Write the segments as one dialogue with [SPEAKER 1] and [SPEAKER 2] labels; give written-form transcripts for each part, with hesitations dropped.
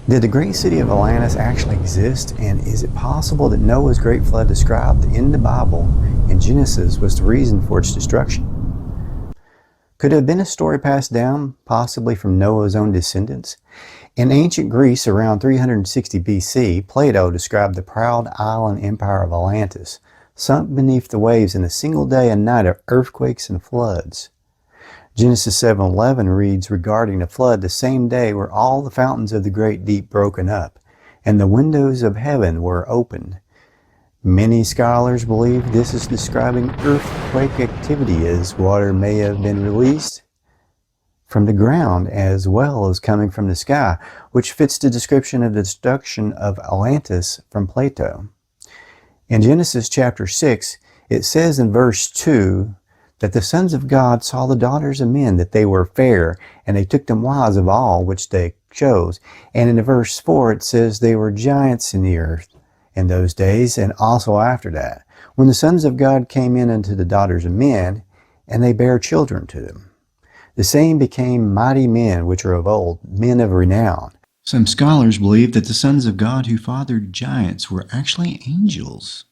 [SPEAKER 1] Did the great city of Atlantis actually exist, and is it possible that Noah's great flood described in the Bible in Genesis was the reason for its destruction? Could it have been a story passed down, possibly from Noah's own descendants? In ancient Greece around 360 BC, Plato described the proud island empire of Atlantis, sunk beneath the waves in a single day and night of earthquakes and floods. Genesis 7:11 reads regarding the flood, the same day were all the fountains of the great deep broken up, and the windows of heaven were opened. Many scholars believe this is describing earthquake activity, as water may have been released from the ground as well as coming from the sky, which fits the description of the destruction of Atlantis from Plato. In Genesis chapter 6, it says in verse 2, that the sons of God saw the daughters of men, that they were fair, and they took them wives of all which they chose. And in verse 4 it says they were giants in the earth in those days, and also after that, when the sons of God came in unto the daughters of men, and they bare children to them. The same became mighty men which are of old, men of renown. Some scholars believe that the sons of God who fathered giants were actually angels.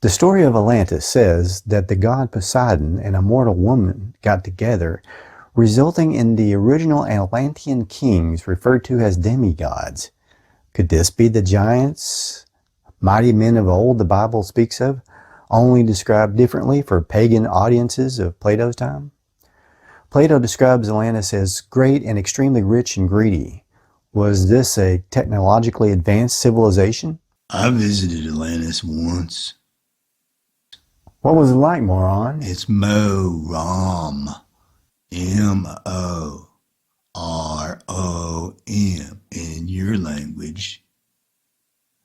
[SPEAKER 1] The story of Atlantis says that the god Poseidon and a mortal woman got together, resulting in the original Atlantean kings referred to as demigods. Could this be the giants, mighty men of old the Bible speaks of, only described differently for pagan audiences of Plato's time? Plato describes Atlantis as great and extremely rich and greedy. Was this a technologically advanced civilization?
[SPEAKER 2] I visited Atlantis once.
[SPEAKER 1] What was it like, moron?
[SPEAKER 2] It's Morom. M-O-R-O-M in your language.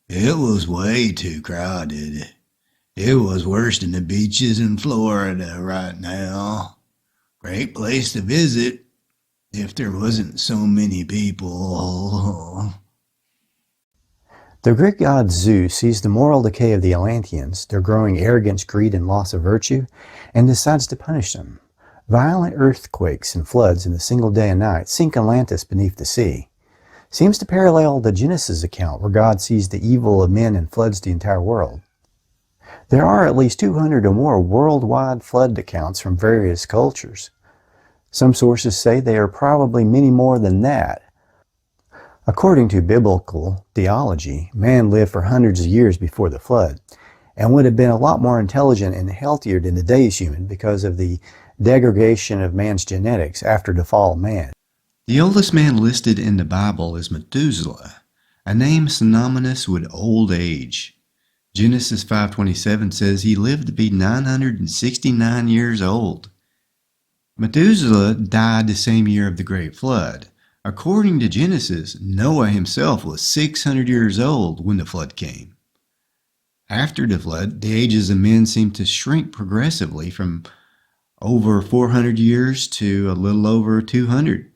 [SPEAKER 2] It was way too crowded. It was worse than the beaches in Florida right now. Great place to visit if there wasn't so many people.
[SPEAKER 1] The Greek god Zeus sees the moral decay of the Atlanteans, their growing arrogance, greed, and loss of virtue, and decides to punish them. Violent earthquakes and floods in a single day and night sink Atlantis beneath the sea. Seems to parallel the Genesis account where God sees the evil of men and floods the entire world. There are at least 200 or more worldwide flood accounts from various cultures. Some sources say there are probably many more than that. According to biblical theology, man lived for hundreds of years before the flood and would have been a lot more intelligent and healthier than today's human because of the degradation of man's genetics after the fall of man.
[SPEAKER 3] The oldest man listed in the Bible is Methuselah, a name synonymous with old age. Genesis 5:27 says he lived to be 969 years old. Methuselah died the same year of the Great Flood. According to Genesis, Noah himself was 600 years old when the flood came. After the flood, the ages of men seemed to shrink progressively from over 400 years to a little over 200.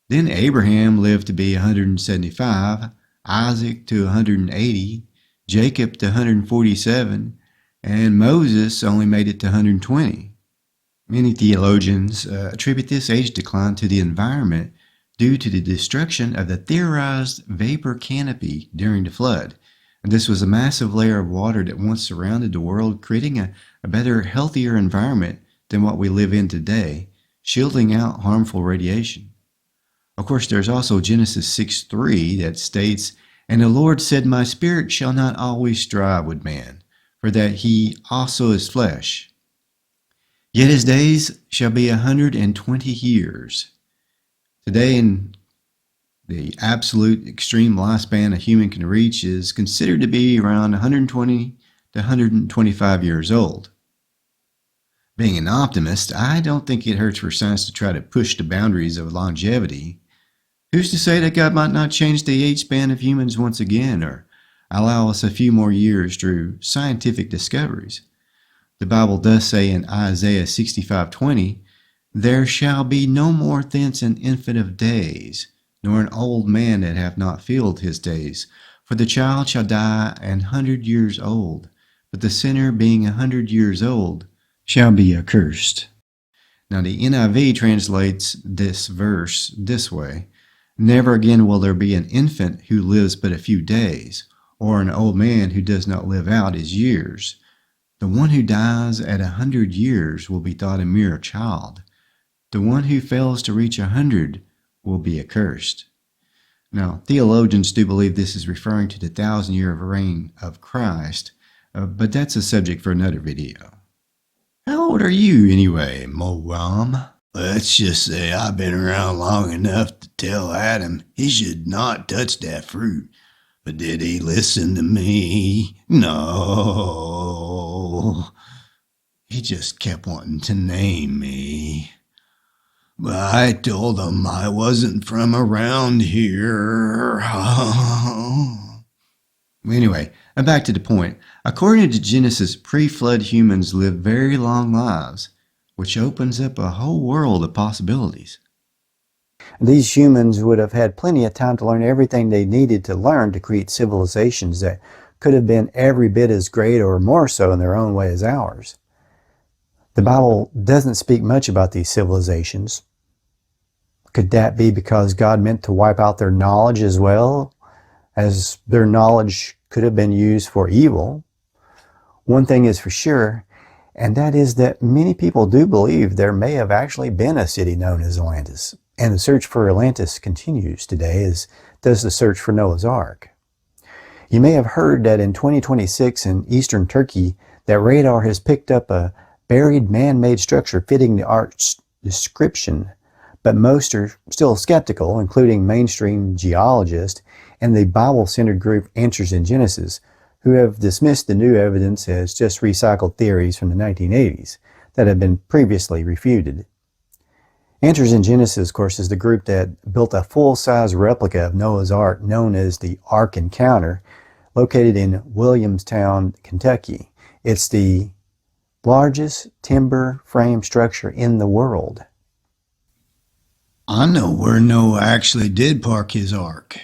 [SPEAKER 3] Then Abraham lived to be 175, Isaac to 180, Jacob to 147, and Moses only made it to 120. Many theologians attribute this age decline to the environment due to the destruction of the theorized vapor canopy during the flood. And this was a massive layer of water that once surrounded the world, creating a better, healthier environment than what we live in today, shielding out harmful radiation. Of course, there's also Genesis 6:3 that states, "And the Lord said, My spirit shall not always strive with man, for that he also is flesh. Yet his days shall be 120 years. Today, in the absolute extreme lifespan a human can reach is considered to be around 120 to 125 years old. Being an optimist, I don't think it hurts for science to try to push the boundaries of longevity. Who's to say that God might not change the age span of humans once again, or allow us a few more years through scientific discoveries? The Bible does say in Isaiah 65:20, "There shall be no more thence an infant of days, nor an old man that hath not filled his days. For the child shall die 100 years old, but the sinner being 100 years old shall be accursed." Now the NIV translates this verse this way, Never again will there be an infant who lives but a few days, or an old man who does not live out his years. The one who dies at 100 years will be thought a mere child. The one who fails to reach 100 will be accursed. Now, theologians do believe this is referring to the 1,000-year reign of Christ, but that's a subject for another video. How old are you anyway, Moram?
[SPEAKER 2] Let's just say I've been around long enough to tell Adam he should not touch that fruit. But did he listen to me? No. He just kept wanting to name me. But I told him I wasn't from around here.
[SPEAKER 3] Anyway, back to the point. According to Genesis, pre-flood humans lived very long lives, which opens up a whole world of possibilities.
[SPEAKER 1] These humans would have had plenty of time to learn everything they needed to learn to create civilizations that could have been every bit as great or more so in their own way as ours. The Bible doesn't speak much about these civilizations. Could that be because God meant to wipe out their knowledge as well, as their knowledge could have been used for evil? One thing is for sure, and that is that many people do believe there may have actually been a city known as Atlantis, and the search for Atlantis continues today, as does the search for Noah's Ark. You may have heard that in 2026 in eastern Turkey, that radar has picked up a buried man-made structure fitting the ark's description, but most are still skeptical, including mainstream geologists and the Bible-centered group Answers in Genesis, who have dismissed the new evidence as just recycled theories from the 1980s that have been previously refuted. Answers in Genesis, of course, is the group that built a full-size replica of Noah's Ark known as the Ark Encounter, located in Williamstown, Kentucky. It's the largest timber frame structure in the world.
[SPEAKER 2] I know where Noah actually did park his ark.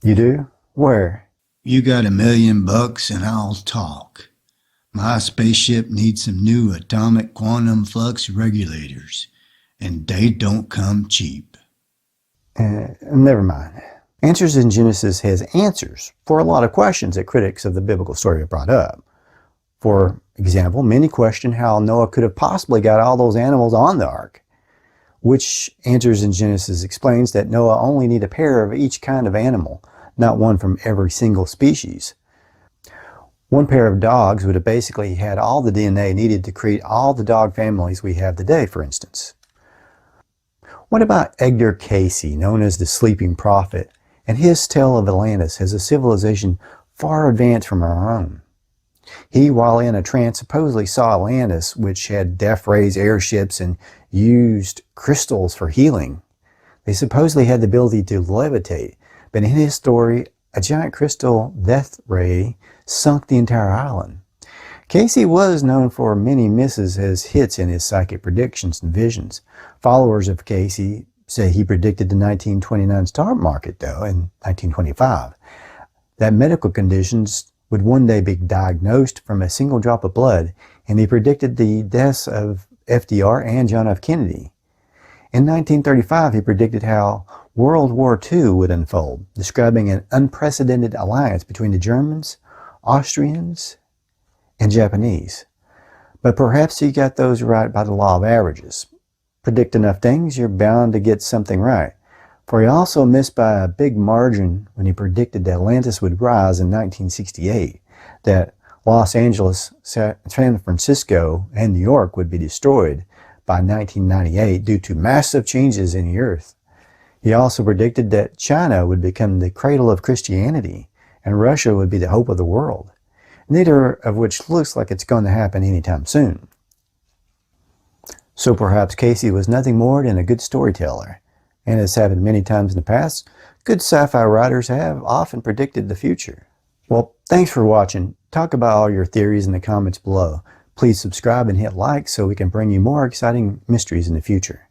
[SPEAKER 1] You do? Where?
[SPEAKER 2] You got $1 million and I'll talk. My spaceship needs some new atomic quantum flux regulators, and they don't come cheap.
[SPEAKER 1] Never mind. Answers in Genesis has answers for a lot of questions that critics of the biblical story have brought up. For example, many question how Noah could have possibly got all those animals on the ark, which Answers in Genesis explains that Noah only needed a pair of each kind of animal, not one from every single species. One pair of dogs would have basically had all the DNA needed to create all the dog families we have today, for instance. What about Edgar Cayce, known as the Sleeping Prophet, and his tale of Atlantis as a civilization far advanced from our own? He, while in a trance, supposedly saw Atlantis, which had death-rays airships and used crystals for healing. They supposedly had the ability to levitate, but in his story, a giant crystal death ray sunk the entire island. Cayce was known for many misses as hits in his psychic predictions and visions. Followers of Cayce say he predicted the 1929 stock market, though, in 1925, that medical conditions would one day be diagnosed from a single drop of blood, and he predicted the deaths of FDR and John F. Kennedy. In 1935, he predicted how World War II would unfold, describing an unprecedented alliance between the Germans, Austrians, and Japanese. But perhaps he got those right by the law of averages. Predict enough things, you're bound to get something right. For he also missed by a big margin when he predicted that Atlantis would rise in 1968, that Los Angeles, San Francisco, and New York would be destroyed by 1998 due to massive changes in the earth. He also predicted that China would become the cradle of Christianity and Russia would be the hope of the world, neither of which looks like it's going to happen anytime soon. So perhaps Cayce was nothing more than a good storyteller, and as happened many times in the past, good sci-fi writers have often predicted the future. Well, thanks for watching. Talk about all your theories in the comments below. Please subscribe and hit like so we can bring you more exciting mysteries in the future.